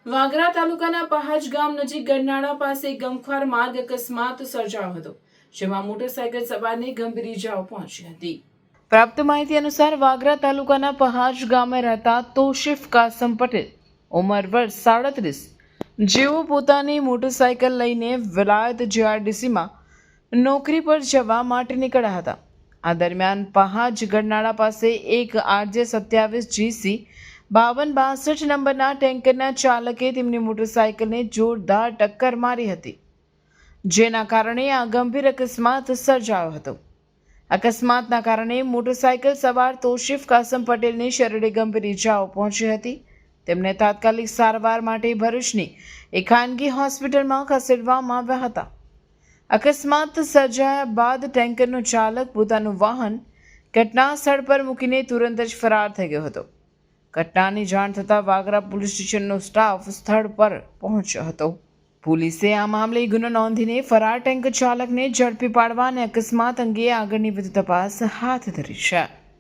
વાગરા તાલુકાના પહાજ ગામ નજીક ગરનાળા પાસે ગમખ્વાર માર્ગ અકસ્માત સર્જાયો હતો, જેમાં મોટરસાયકલ સવારને ગંભીર ઇજાઓ પહોંચી હતી। પ્રાપ્ત માહિતી અનુસાર વાગરા તાલુકાના પહાજ ગામે રહેતા તોશિફ કાસમ પટેલ, ઉંમર વર્ષ 37, જેઓ પોતાની મોટરસાયકલ લઈને વિલાયત જીઆરડીસીમાં નોકરી પર જવા માટે નીકળ્યા હતા। આ દરમિયાન પહાજ ગરનાળા પાસે એક RJ27GC 5262 નંબરના ટેન્કરના ચાલકે તેમની મોટરસાયકલને જોરદાર ટક્કર મારી હતી, જેના કારણે આ ગંભીર અકસ્માત સર્જાયો હતો। અકસ્માતના કારણે મોટરસાયકલ સવાર તોશિફ કાસમ પટેલને શરીરે ગંભીર ઇજાઓ પહોંચી હતી। તેમને તાત્કાલિક સારવાર માટે ભરૂચની એક ખાનગી હોસ્પિટલમાં ખસેડવામાં આવ્યા હતા। અકસ્માત સર્જાયા બાદ ટેન્કરનો ચાલક પોતાનું વાહન ઘટના સ્થળ પર મૂકીને તુરંત જ ફરાર થઈ ગયો હતો। ઘટનાની જાણ થતાં વાગરા પોલીસ સ્ટેશનનો સ્ટાફ સ્થળ પર પહોંચ્યો હતો। પોલીસે આ મામલે ગુનો નોંધીને ફરાર ટેન્કર ચાલકને ઝડપી પાડવા અને અકસ્માત અંગે આગળની વધુ તપાસ હાથ ધરી છે।